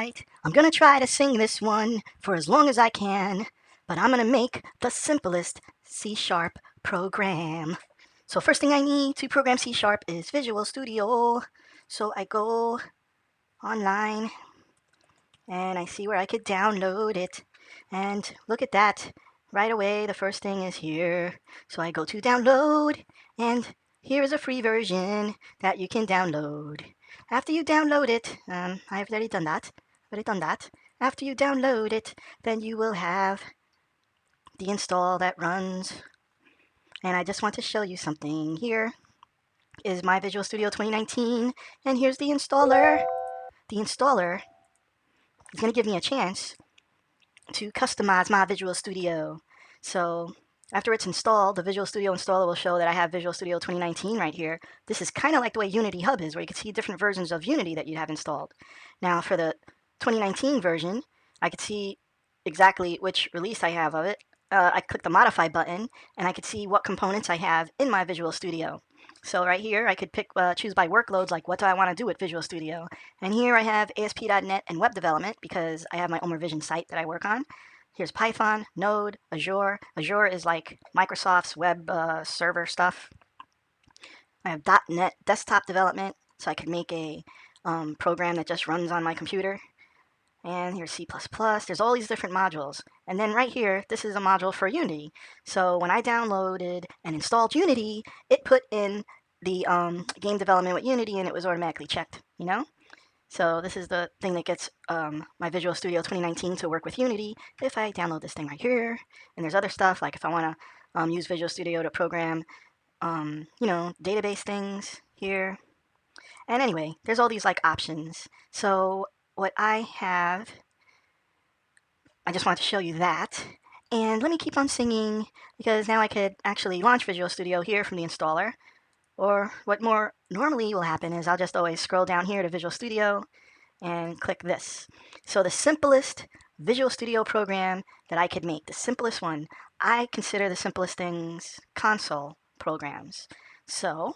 Alright, I'm gonna try to sing this one for as long as I can, but I'm gonna make the simplest C# program. So first thing I need to program C# is Visual Studio. So I go online and I see where I could download it. And look at that. Right away, the first thing is here. So I go to download, and here is a free version that you can download. After you download it, I've already done that. After you download it, then you will have the install that runs. And I just want to show you something. Here is my Visual Studio 2019, and here's the installer. The installer is going to give me a chance to customize my Visual Studio. So after it's installed, the Visual Studio installer will show that I have Visual Studio 2019 right here. This is kind of like the way Unity Hub is, where you can see different versions of Unity that you have installed. Now for the 2019 version, I could see exactly which release I have of it. I click the Modify button, and I could see what components I have in my Visual Studio. So right here, I could choose by workloads, like what do I want to do with Visual Studio. And here I have ASP.NET and web development because I have my omarvision site that I work on. Here's Python, Node, Azure. Azure is like Microsoft's web server stuff. I have .NET desktop development, so I could make a program that just runs on my computer. And here's C++. There's all these different modules. And then right here, this is a module for Unity. So when I downloaded and installed Unity, it put in the game development with Unity, and it was automatically checked, you know? So this is the thing that gets my Visual Studio 2019 to work with Unity. If I download this thing right here, and there's other stuff, like if I want to use Visual Studio to program, database things here. And anyway, there's all these like options. So what I have, I just wanted to show you that. And let me keep on singing, because now I could actually launch Visual Studio here from the installer. Or what more normally will happen is I'll just always scroll down here to Visual Studio and click this. So the simplest Visual Studio program that I could make, the simplest one, I consider the simplest things console programs. So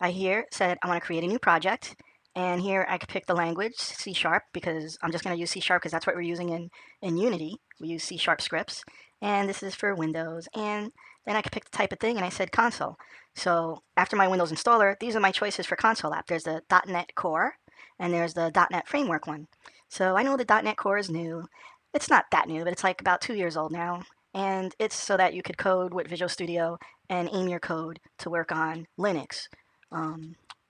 I here said I want to create a new project, and here I could pick the language, C#, because I'm just going to use C# because that's what we're using in Unity. We use C# scripts, and this is for Windows. And then I could pick the type of thing, and I said console. So after my Windows installer, these are my choices for console app. There's the .NET Core, and there's the .NET Framework one. So I know the .NET Core is new. It's not that new, but it's like about 2 years old now. And it's so that you could code with Visual Studio and aim your code to work on Linux,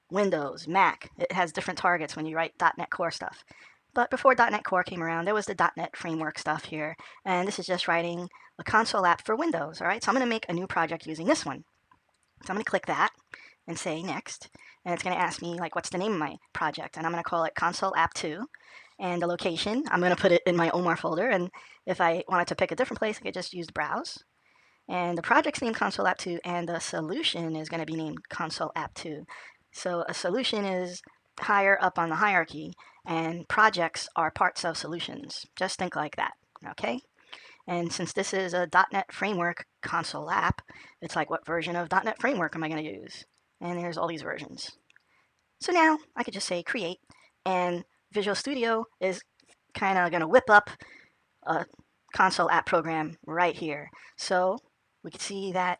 Windows, Mac. It has different targets when you write .NET Core stuff. But before .NET Core came around, there was the .NET Framework stuff here. And this is just writing a console app for Windows. All right, so I'm going to make a new project using this one. So I'm going to click that and say next. And it's going to ask me, like, what's the name of my project? And I'm going to call it Console App 2. And the location, I'm going to put it in my Omar folder. And if I wanted to pick a different place, I could just use Browse. And the project's named Console App 2, and the solution is going to be named Console App 2. So a solution is higher up on the hierarchy, and projects are parts of solutions. Just think like that, okay? And since this is a .NET Framework console app, it's like, what version of .NET Framework am I going to use? And there's all these versions. So now I could just say create, and Visual Studio is kind of going to whip up a console app program right here. So we can see that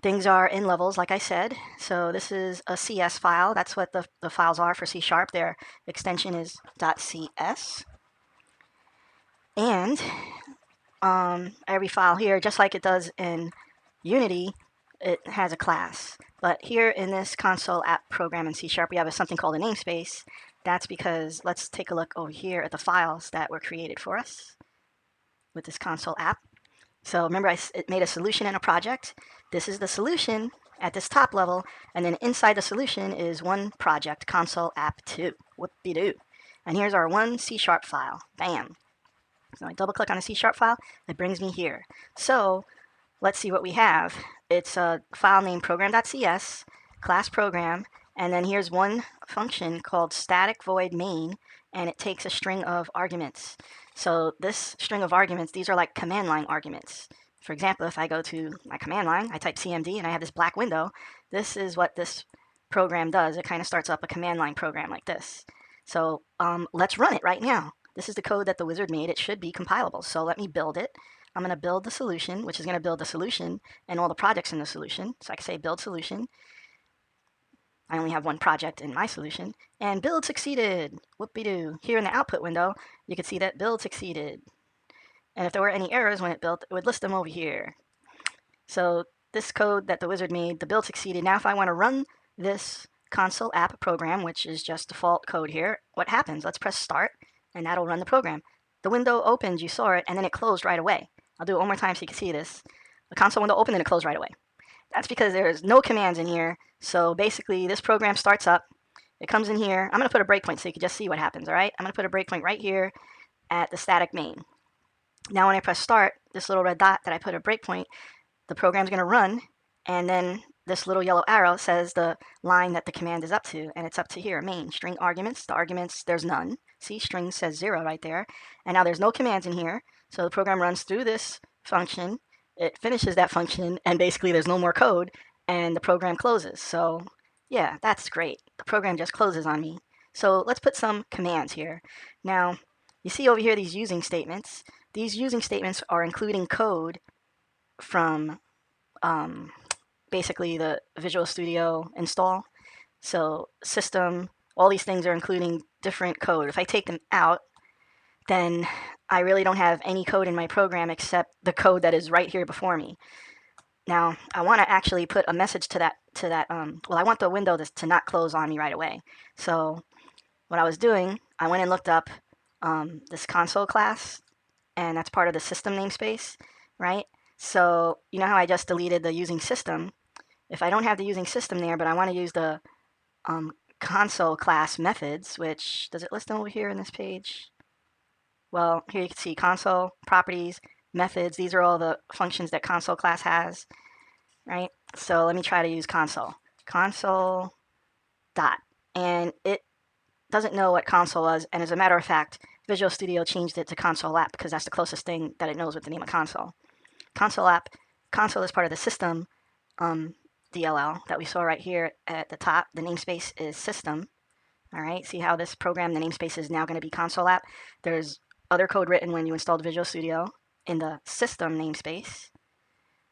things are in levels, like I said. So this is a CS file. That's what the files are for C#. Their extension is .cs. And every file here, just like it does in Unity, it has a class. But here in this console app program in C#, we have something called a namespace. That's because, let's take a look over here at the files that were created for us with this console app. So remember, it made a solution and a project. This is the solution at this top level, and then inside the solution is one project, console app 2. Whoop-de-doo. And here's our one C# file. Bam. So I double click on the C# file, it brings me here. So let's see what we have. It's a file named program.cs, class program, and then here's one function called static void main, and it takes a string of arguments. So this string of arguments, these are like command line arguments. For example, if I go to my command line, I type cmd and I have this black window. This is what this program does. It kind of starts up a command line program like this. So let's run it right now. This is the code that the wizard made. It should be compilable. So let me build it. I'm going to build the solution, which is going to build the solution and all the projects in the solution. So I can say build solution. I only have one project in my solution. And build succeeded. Whoopie-doo. Here in the output window, you can see that build succeeded. And if there were any errors when it built, it would list them over here. So this code that the wizard made, the build succeeded. Now if I want to run this console app program, which is just default code here, what happens? Let's press start, and that'll run the program. The window opened, you saw it, and then it closed right away. I'll do it one more time so you can see this. The console window opened and it closed right away. That's because there's no commands in here. So basically, this program starts up. It comes in here. I'm going to put a breakpoint so you can just see what happens, all right? I'm going to put a breakpoint right here at the static main. Now when I press start, this little red dot that I put a breakpoint, the program's going to run, and then this little yellow arrow says the line that the command is up to, and it's up to here, main, string arguments. The arguments, there's none. See, string says 0 right there. And now there's no commands in here, so the program runs through this function, it finishes that function, and basically there's no more code, and the program closes. So yeah, that's great. The program just closes on me. So let's put some commands here. Now, you see over here these using statements. These using statements are including code from basically the Visual Studio install. So system, all these things are including different code. If I take them out, then I really don't have any code in my program except the code that is right here before me. Now, I want to actually put a message to that, well, I want the window to not close on me right away. So what I was doing, I went and looked up this console class, and that's part of the system namespace, right? So you know how I just deleted the using system? If I don't have the using system there, but I want to use the console class methods, which, does it list them over here in this page? Well, here you can see console, properties, methods. These are all the functions that console class has, right? So let me try to use console. Console dot. And it doesn't know what console was, and as a matter of fact, Visual Studio changed it to console app because that's the closest thing that it knows with the name of console. Console app, console is part of the system DLL that we saw right here at the top. The namespace is system. All right, see how this program, the namespace is now going to be console app. There's other code written when you installed Visual Studio in the system namespace.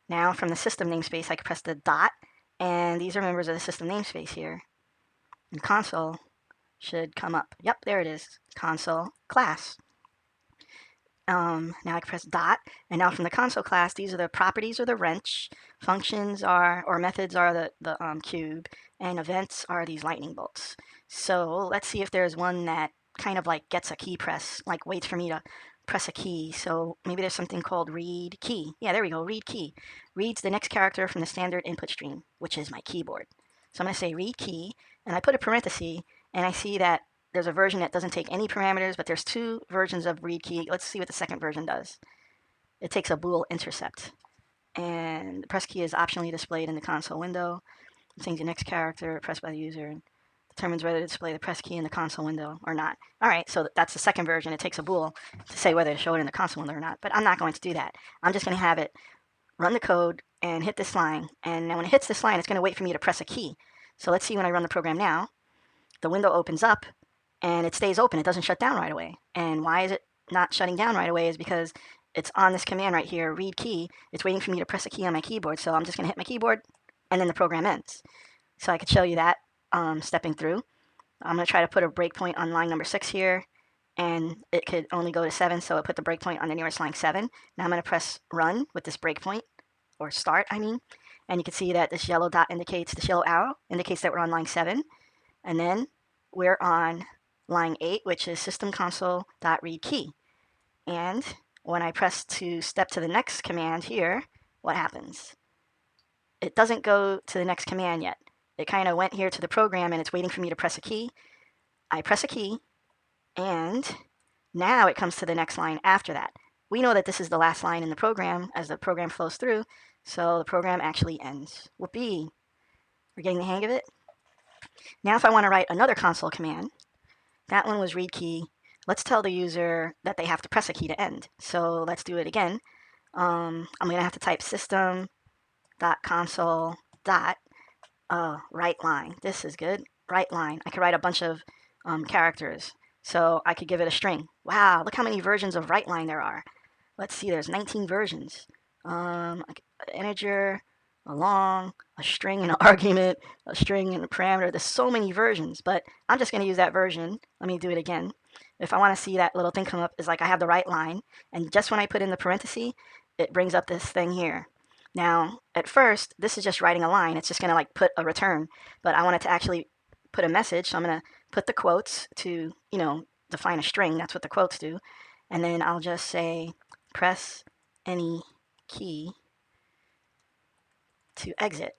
Now from the system namespace, I can press the dot, and these are members of the system namespace here. And console should come up. Yep, there it is, console class. Now I can press dot, and now from the console class, these are the properties or the wrench, functions are, or methods are the cube, and events are these lightning bolts. So let's see if there's one that kind of like gets a key press, like waits for me to press a key. So maybe there's something called read key. Yeah, there we go, read key. Reads the next character from the standard input stream, which is my keyboard. So I'm going to say read key, and I put a parenthesis, and I see that there's a version that doesn't take any parameters, but there's 2 versions of read key. Let's see what the second version does. It takes a bool intercept. And the press key is optionally displayed in the console window. It changes the next character pressed by the user and determines whether to display the press key in the console window or not. All right, so that's the second version. It takes a bool to say whether to show it in the console window or not. But I'm not going to do that. I'm just going to have it run the code and hit this line. And when it hits this line, it's going to wait for me to press a key. So let's see when I run the program now. The window opens up, and it stays open. It doesn't shut down right away. And why is it not shutting down right away is because it's on this command right here, read key. It's waiting for me to press a key on my keyboard. So I'm just going to hit my keyboard, and then the program ends. So I could show you that stepping through. I'm going to try to put a breakpoint on line number 6 here, and it could only go to 7, so it put the breakpoint on the nearest line 7. Now I'm going to press run with this breakpoint, or start, I mean. And you can see that this yellow dot indicates, this yellow arrow indicates that we're on line 7. And then we're on line 8, which is System.Console.read key. And when I press to step to the next command here, what happens? It doesn't go to the next command yet. It kind of went here to the program, and it's waiting for me to press a key. I press a key, and now it comes to the next line after that. We know that this is the last line in the program as the program flows through, so the program actually ends. Whoopee! We're getting the hang of it. Now if I want to write another console command, that one was read key. Let's tell the user that they have to press a key to end. So let's do it again. I'm going to have to type System.Console. Writeline. This is good. Writeline. I could write a bunch of characters. So I could give it a string. Wow, look how many versions of Writeline there are. Let's see, there's 19 versions. Integer, a long, a string and an argument, a string and a parameter. There's so many versions, but I'm just going to use that version. Let me do it again. If I want to see that little thing come up, is like I have the Writeline, and just when I put in the parenthesis, it brings up this thing here. Now, at first, this is just writing a line. It's just going to like put a return, but I want it to actually put a message. So I'm going to put the quotes to, define a string. That's what the quotes do. And then I'll just say, press any key to exit.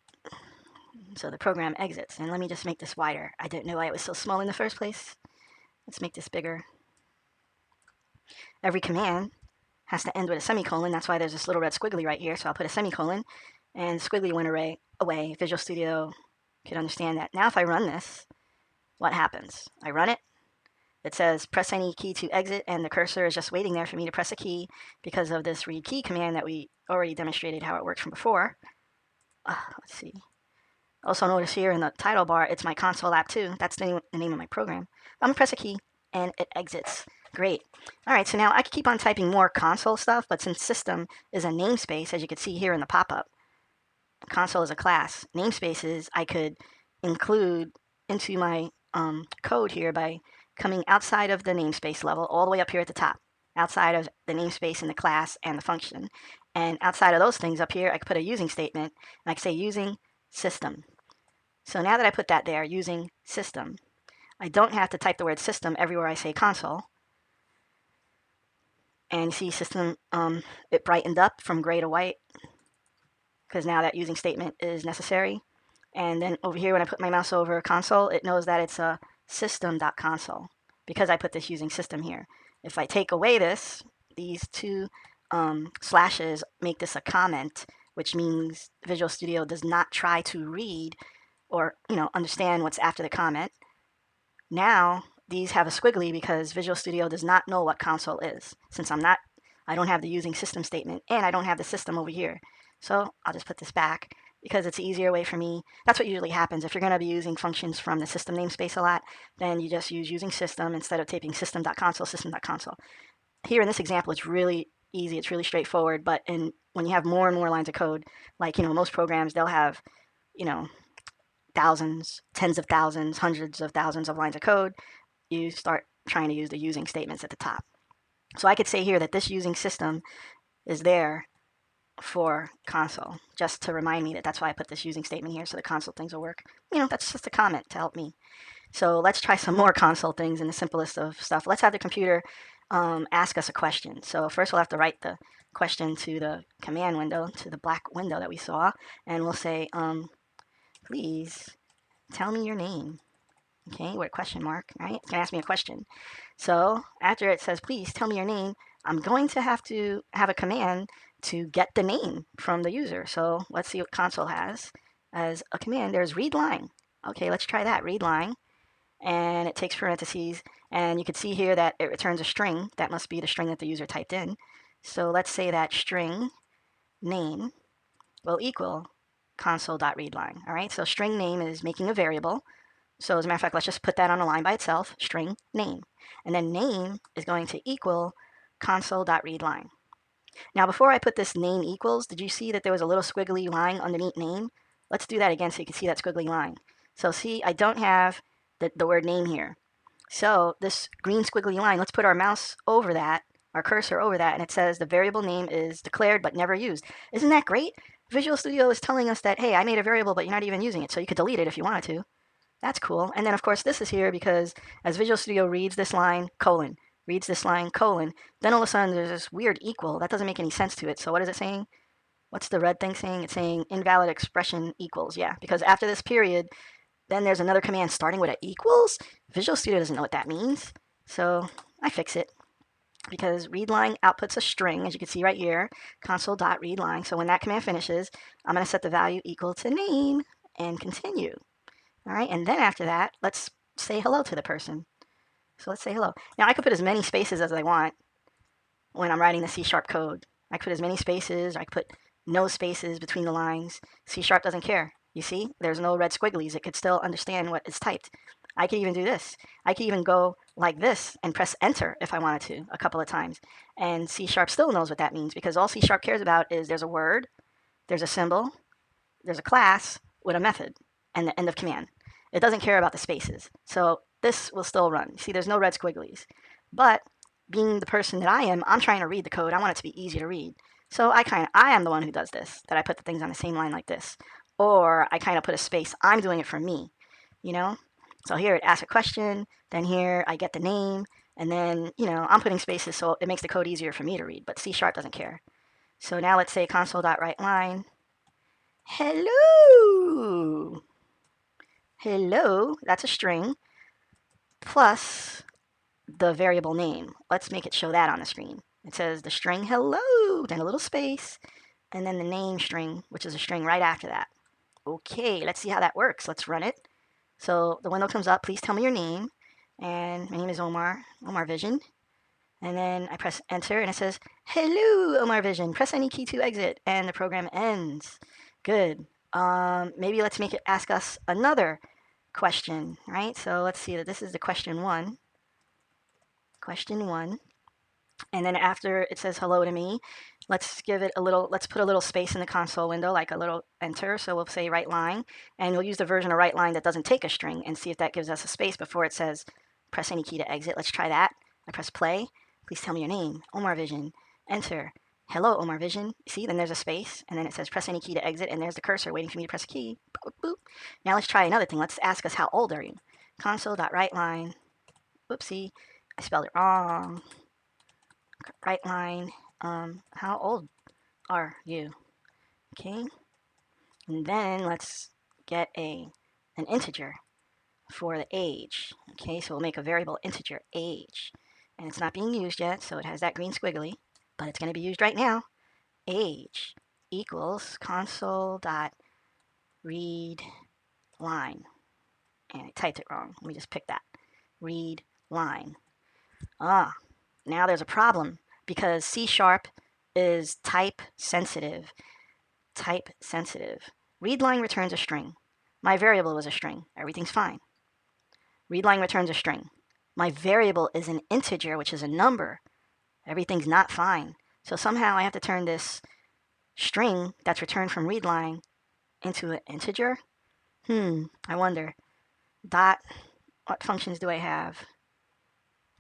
So the program exits. And let me just make this wider. I didn't know why it was so small in the first place. Let's make this bigger. Every command has to end with a semicolon. That's why there's this little red squiggly right here. So I'll put a semicolon, and squiggly went away. Visual Studio can understand that. Now if I run this, what happens? I run it. It says press any key to exit, and the cursor is just waiting there for me to press a key because of this read key command that we already demonstrated how it works from before. Let's see. Also notice here in the title bar, it's my console app too. That's the name of my program. I'm gonna press a key and it exits. Great. All right, so now I could keep on typing more console stuff, but since system is a namespace, as you can see here in the pop-up, console is a class. Namespaces I could include into my code here by coming outside of the namespace level, all the way up here at the top, outside of the namespace and the class and the function. And outside of those things up here, I could put a using statement, and I could say using system. So now that I put that there, using system, I don't have to type the word system everywhere I say console. And you see system, it brightened up from gray to white because now that using statement is necessary. And then over here, when I put my mouse over console, it knows that it's a System.Console because I put this using system here. If I take away this, these two slashes make this a comment, which means Visual Studio does not try to read or understand what's after the comment. Now these have a squiggly because Visual Studio does not know what console is, since I don't have the using system statement and I don't have the system over here. So I'll just put this back because it's an easier way for me. That's what usually happens. If you're going to be using functions from the system namespace a lot, then you just use using system instead of typing system.console, system.console. Here in this example, it's really easy. It's really straightforward. But when you have more and more lines of code, like most programs, they'll have thousands, tens of thousands, hundreds of thousands of lines of code. You start trying to use the using statements at the top. So I could say here that this using system is there for console, just to remind me that that's why I put this using statement here, so the console things will work. That's just a comment to help me. So let's try some more console things in the simplest of stuff. Let's have the computer ask us a question. So first we'll have to write the question to the command window, to the black window that we saw, and we'll say, please tell me your name. Okay, with a question mark, right? It's gonna ask me a question. So after it says, please tell me your name, I'm going to have a command to get the name from the user. So let's see what console has as a command. There's read line. Okay, let's try that, read line. And it takes parentheses, and you can see here that it returns a string. That must be the string that the user typed in. So let's say that string name will equal console.readline. All right, so string name is making a variable. So as a matter of fact, let's just put that on a line by itself, string name. And then name is going to equal console.readline. Now before I put this name equals, did you see that there was a little squiggly line underneath name? Let's do that again so you can see that squiggly line. So see, I don't have the word name here. So this green squiggly line, let's put our mouse over that, our cursor over that, and it says the variable name is declared but never used. Isn't that great? Visual Studio is telling us that, hey, I made a variable, but you're not even using it, so you could delete it if you wanted to. That's cool. And then, of course, this is here because as Visual Studio reads this line, colon, reads this line, colon, then all of a sudden there's this weird equal. That doesn't make any sense to it. So what is it saying? What's the red thing saying? It's saying invalid expression equals. Yeah, because after this period, then there's another command starting with an equals. Visual Studio doesn't know what that means. So I fix it because readline outputs a string, as you can see right here, console.readline. So when that command finishes, I'm going to set the value equal to name and continue. All right, and then after that, let's say hello to the person. So let's say hello. Now I could put as many spaces as I want when I'm writing the C# code. I could put as many spaces, I could put no spaces between the lines. C# doesn't care. You see, there's no red squigglies. It could still understand what is typed. I could even do this. I could even go like this and press enter if I wanted to a couple of times. And C# still knows what that means, because all C# cares about is there's a word, there's a symbol, there's a class with a method, and the end of command. It doesn't care about the spaces. So this will still run. See, there's no red squigglies. But being the person that I am, I'm trying to read the code. I want it to be easy to read. So I am the one who does this, that I put the things on the same line like this. Or I kind of put a space. I'm doing it for me, you know? So here it asks a question, then here I get the name, and then, I'm putting spaces so it makes the code easier for me to read, but C# doesn't care. So now let's say console.writeline. Hello. Hello, that's a string, plus the variable name. Let's make it show that on the screen. It says the string hello, then a little space, and then the name string, which is a string right after that. Okay, let's see how that works. Let's run it. So the window comes up, please tell me your name. And my name is omarvision. And then I press enter and it says, hello, omarvision. Press any key to exit. And the program ends. Good. Maybe let's make it ask us another question, right? So let's see that this is the question one. Question one. And then after it says hello to me, let's put a little space in the console window, like a little enter. So we'll say Writeline, and we'll use the version of Writeline that doesn't take a string and see if that gives us a space before it says press any key to exit. Let's try that. I press play. Please tell me your name. omarvision. Enter. Hello, omarvision. See, then there's a space, and then it says press any key to exit, and there's the cursor waiting for me to press a key. Boop, boop. Now let's try another thing. Let's ask us how old are you? Console.writeline. Oopsie, I spelled it wrong. Writeline. How old are you? Okay. And then let's get an integer for the age. Okay, so we'll make a variable integer age. And it's not being used yet, so it has that green squiggly, but it's going to be used right now. Age equals console.readLine. And I typed it wrong. Let me just pick that. Read line. Now there's a problem because C# is type sensitive. Type sensitive. Readline returns a string. My variable was a string. Everything's fine. Readline returns a string. My variable is an integer, which is a number. Everything's not fine. So somehow I have to turn this string that's returned from readline into an integer. I wonder. Dot, what functions do I have?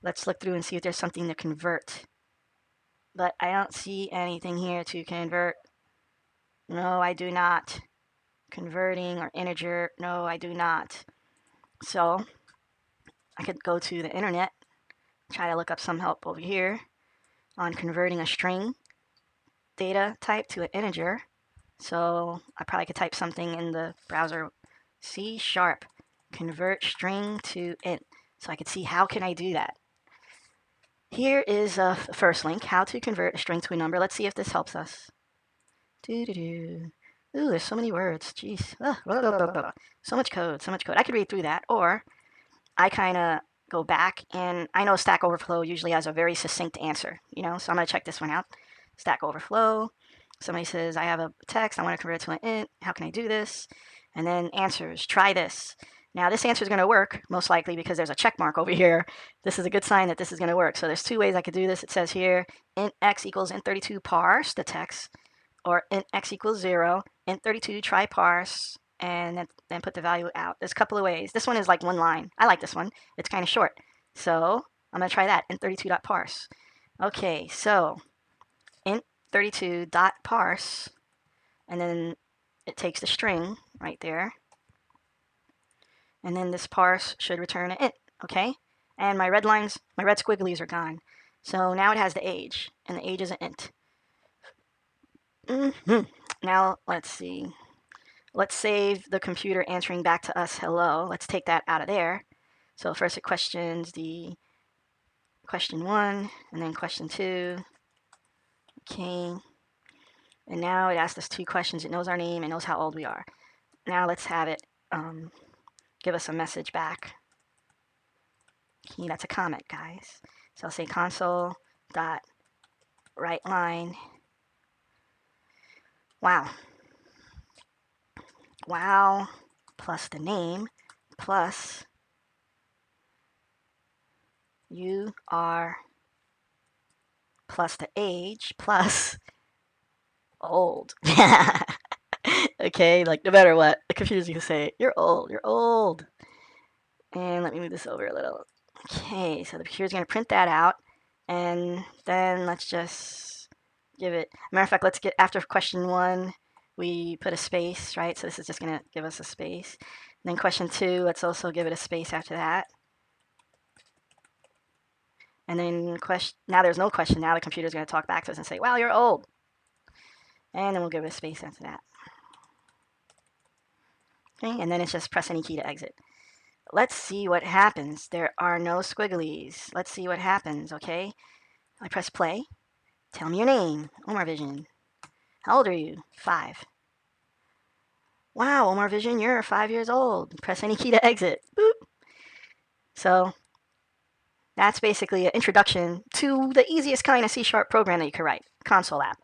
Let's look through and see if there's something to convert. But I don't see anything here to convert. No, I do not. Converting or integer. No, I do not. So I could go to the internet, try to look up some help over here on converting a string data type to an integer. So I probably could type something in the browser, C# convert string to int. So I could see how can I do that. Here is the first link, how to convert a string to a number. Let's see if this helps us. Ooh, there's so many words. Jeez. So much code, so much code. I could read through that, or I kind of go back, and I know Stack Overflow usually has a very succinct answer, so I'm going to check this one out. Stack Overflow. Somebody says, I have a text, I want to convert it to an int. How can I do this? And then answers, try this. Now this answer is going to work, most likely, because there's a check mark over here. This is a good sign that this is going to work. So there's two ways I could do this. It says here, int x equals int32 parse the text, or int x equals 0, int32 try parse, and then put the value out. There's a couple of ways. This one is like one line. I like this one. It's kind of short. So I'm going to try that, int32.parse. Okay, so int32.parse, and then it takes the string right there, and then this parse should return an int, okay? And my red squigglies are gone. So now it has the age, and the age is an int. Now let's see. Let's save the computer answering back to us hello. Let's take that out of there. So first it questions the question 1, and then question 2. Okay. And now it asks us 2 questions. It knows our name. It knows how old we are. Now let's have it give us a message back. Okay, that's a comment, guys. So I'll say console.writeline. Wow. Wow plus the name plus You are plus the age plus old. Okay, like no matter what, the computer's gonna say, you're old, you're old. And let me move this over a little. Okay, so the computer's gonna print that out. And then let's just give it, matter of fact, let's get, after question 1, we put a space, right? So this is just gonna give us a space. And then question 2, let's also give it a space after that. And then now there's no question. Now the computer's going to talk back to us and say, wow, you're old. And then we'll give it a space after that. Okay, and then it's just press any key to exit. Let's see what happens. There are no squigglies. Let's see what happens, okay? I press play. Tell me your name. omarvision. How old are you? 5. Wow, omarvision, you're 5 years old. Press any key to exit. Boop. So that's basically an introduction to the easiest kind of C# program that you could write, console app.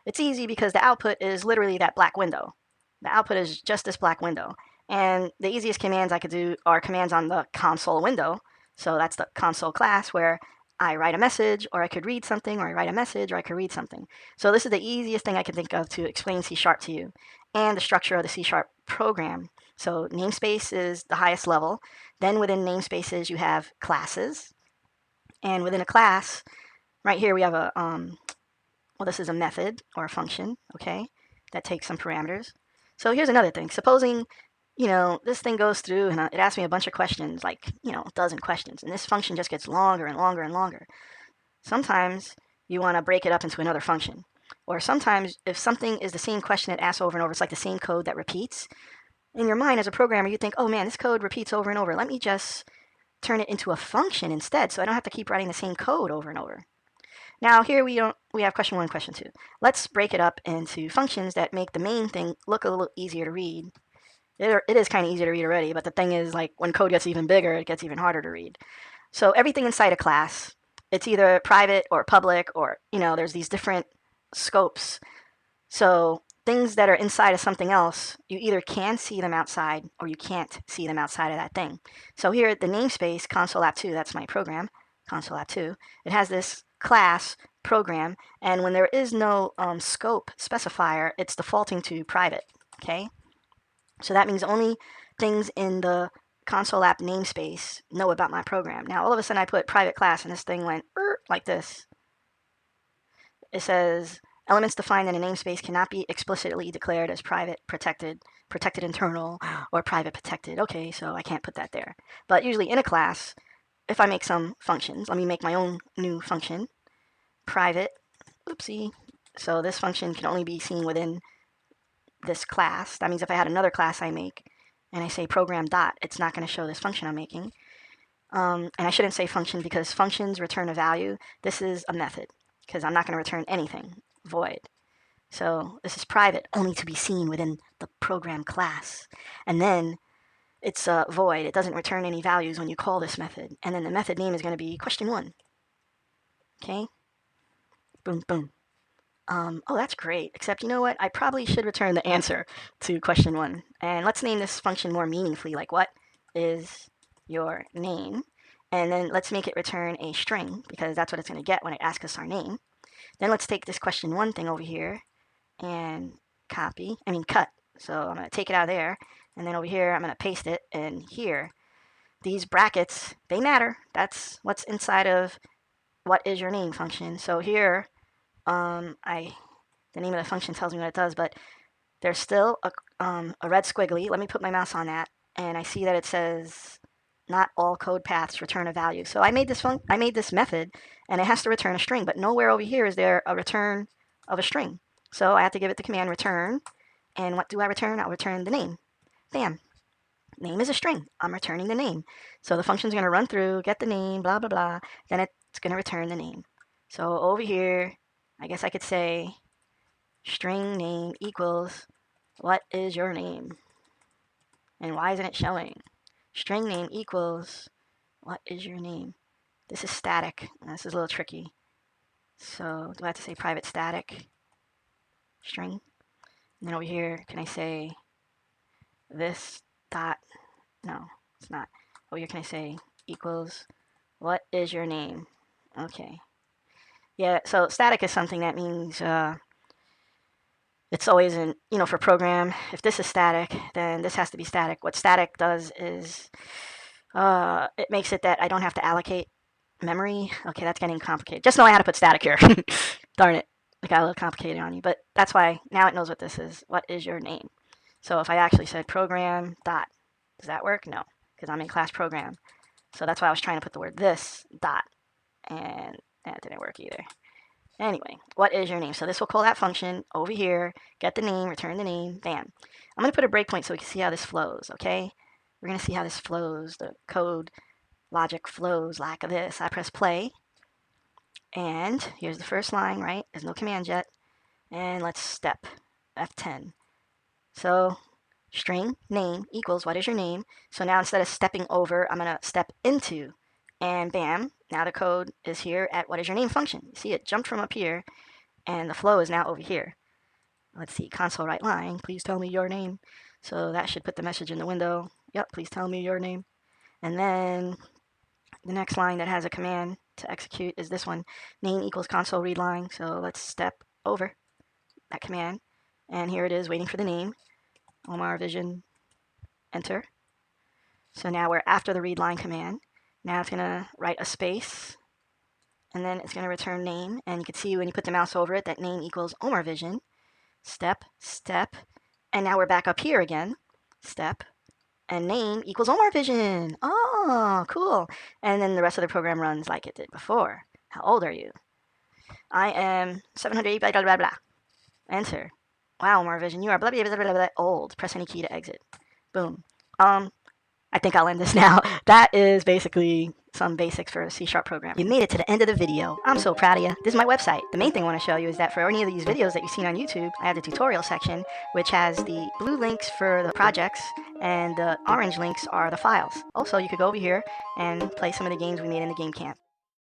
It's easy because the output is literally that black window. The output is just this black window. And the easiest commands I could do are commands on the console window. So that's the console class where I write a message, or I could read something, or I write a message, or I could read something. So this is the easiest thing I can think of to explain C# to you and the structure of the C# program. So namespace is the highest level. Then within namespaces, you have classes. And within a class, right here we have a, well, this is a method or a function, okay, that takes some parameters. So here's another thing. Supposing, this thing goes through and it asks me a bunch of questions, like, a dozen questions, and this function just gets longer and longer and longer. Sometimes you want to break it up into another function. Or sometimes if something is the same question it asks over and over, it's like the same code that repeats. In your mind as a programmer, you think, oh man, this code repeats over and over. Let me just turn it into a function instead, so I don't have to keep writing the same code over and over. Now here we have question 1 and question 2. Let's break it up into functions that make the main thing look a little easier to read. It is kind of easier to read already, but the thing is, like, when code gets even bigger, it gets even harder to read. So everything inside a class, it's either private or public, or there's these different scopes. So things that are inside of something else, you either can see them outside or you can't see them outside of that thing. So here at the namespace, console app 2, that's my program, console app 2, it has this class program, and when there is no scope specifier, it's defaulting to private, okay? So that means only things in the console app namespace know about my program. Now all of a sudden I put private class and this thing went like this. It says, elements defined in a namespace cannot be explicitly declared as private, protected internal, or private protected. Okay, so I can't put that there. But usually in a class, if I make some functions, let me make my own new function, private, oopsie. So this function can only be seen within this class. That means if I had another class I make, and I say program dot, it's not going to show this function I'm making. And I shouldn't say function because functions return a value. This is a method because I'm not going to return anything, void. So this is private, only to be seen within the program class. And then it's void. It doesn't return any values when you call this method. And then the method name is going to be question 1. Okay? Boom, boom. Oh, that's great. Except, you know what? I probably should return the answer to question 1. And let's name this function more meaningfully, like what is your name? And then let's make it return a string, because that's what it's going to get when it asks us our name. Then let's take this question 1 thing over here and cut. So I'm going to take it out of there. And then over here, I'm going to paste it. And here, these brackets, they matter. That's what's inside of what is your name function. So here, the name of the function tells me what it does, but there's still a red squiggly. Let me put my mouse on that, and I see that it says not all code paths return a value. So I made this method, and it has to return a string, but nowhere over here is there a return of a string. So I have to give it the command return, and what do I return? I'll return the name. Bam. Name is a string. I'm returning the name. So the function's going to run through, get the name, blah, blah, blah. Then it's going to return the name. So over here, I guess I could say string name equals what is your name? And why isn't it showing? String name equals what is your name? This is static. This is a little tricky. So do I have to say private static string? And then over here, can I say this dot? No, it's not. Over here, can I say equals What is your name? Okay. Yeah, so static is something that means it's always in, for program, if this is static, then this has to be static. What static does is it makes it that I don't have to allocate memory. Okay, that's getting complicated. Just know I had to put static here. Darn it. It got a little complicated on you, but that's why now it knows what this is. What is your name? So if I actually said program dot, does that work? No, because I'm in class program. So that's why I was trying to put the word this dot, and that didn't work either. Anyway, what is your name? So this will call that function over here, get the name, return the name, bam. I'm going to put a breakpoint so we can see how this flows, okay? We're going to see how this flows. The code logic flows like this. I press play, and here's the first line, right? There's no command yet. And let's step F10. So string name equals what is your name. So now instead of stepping over, I'm going to step into, and bam, now the code is here at what is your name function. You see it jumped from up here, and the flow is now over here. Let's see, console write line, please tell me your name. So that should put the message in the window. Yep, please tell me your name. And then the next line that has a command to execute is this one, name equals console read line. So let's step over that command. And here it is waiting for the name, omarvision, enter. So now we're after the read line command. Now it's going to write a space, and then it's going to return name. And you can see when you put the mouse over it that name equals omarvision. Step, step, and now we're back up here again. Step, and name equals omarvision. Oh, cool. And then the rest of the program runs like it did before. How old are you? I am 708, blah, blah, blah, blah. Enter. Wow, omarvision, you are blah, blah, blah, blah, blah, old. Press any key to exit. Boom. I think I'll end this now. That is basically some basics for a C# program. You made it to the end of the video. I'm so proud of you. This is my website. The main thing I want to show you is that for any of these videos that you've seen on YouTube, I have the tutorial section, which has the blue links for the projects, and the orange links are the files. Also, you could go over here and play some of the games we made in the game camp.